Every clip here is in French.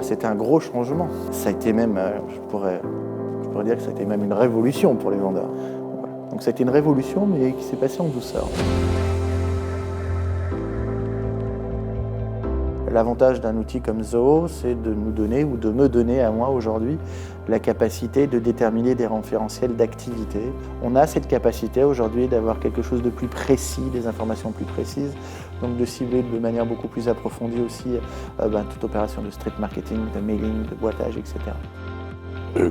c'était un gros changement. Ça a été même, je pourrais dire que ça a été même une révolution pour les vendeurs. Voilà. Donc ça a été une révolution, mais qui s'est passée en douceur. L'avantage d'un outil comme Zoho, c'est de nous donner, ou de me donner à moi aujourd'hui, la capacité de déterminer des référentiels d'activité. On a cette capacité aujourd'hui d'avoir quelque chose de plus précis, des informations plus précises, donc de cibler de manière beaucoup plus approfondie aussi toute opération de street marketing, de mailing, de boitage, etc.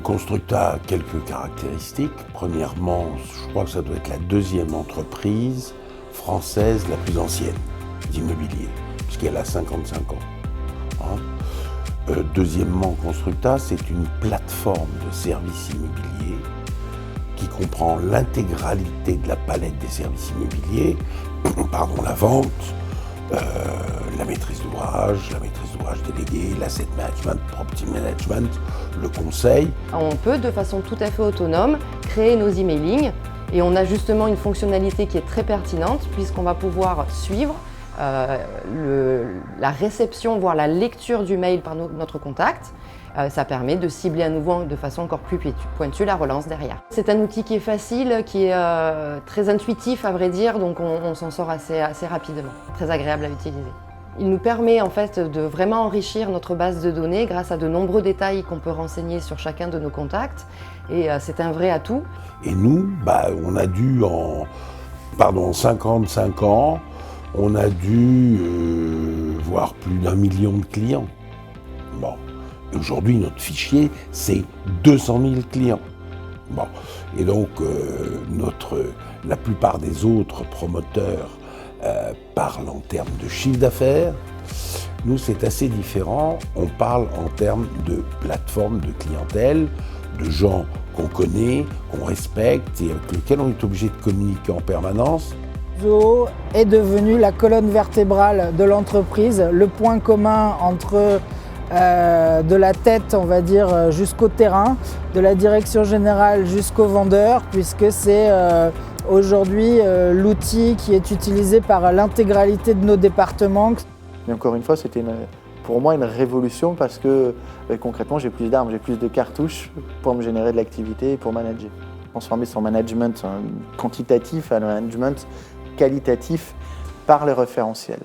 Constructa a quelques caractéristiques. Premièrement, je crois que ça doit être la deuxième entreprise française la plus ancienne d'immobilier, puisqu'elle a 55 ans. Deuxièmement, Constructa, c'est une plateforme de services immobiliers qui comprend l'intégralité de la palette des services immobiliers, la vente, la maîtrise d'ouvrage déléguée, l'asset management, property management, le conseil. On peut de façon tout à fait autonome créer nos emailing et on a justement une fonctionnalité qui est très pertinente puisqu'on va pouvoir suivre la réception, voire la lecture du mail par notre contact. Ça permet de cibler à nouveau de façon encore plus pointue la relance derrière. C'est un outil qui est facile, qui est très intuitif à vrai dire, donc on s'en sort assez rapidement, très agréable à utiliser. Il nous permet en fait de vraiment enrichir notre base de données grâce à de nombreux détails qu'on peut renseigner sur chacun de nos contacts et c'est un vrai atout. Et nous, on a dû en 55 ans, on a dû voir plus d'1 million de clients. Bon. Et aujourd'hui, notre fichier, c'est 200 000 clients. Bon. Et donc, la plupart des autres promoteurs parlent en termes de chiffre d'affaires. Nous, c'est assez différent. On parle en termes de plateforme de clientèle, de gens qu'on connaît, qu'on respecte et avec lesquels on est obligé de communiquer en permanence. Zoho est devenu la colonne vertébrale de l'entreprise, le point commun entre de la tête, on va dire, jusqu'au terrain, de la direction générale jusqu'au vendeur, puisque c'est aujourd'hui l'outil qui est utilisé par l'intégralité de nos départements. Mais encore une fois, c'était pour moi une révolution parce que concrètement, j'ai plus d'armes, j'ai plus de cartouches pour me générer de l'activité et pour manager. Transformer son management quantitatif à un management qualitatif par les référentiels.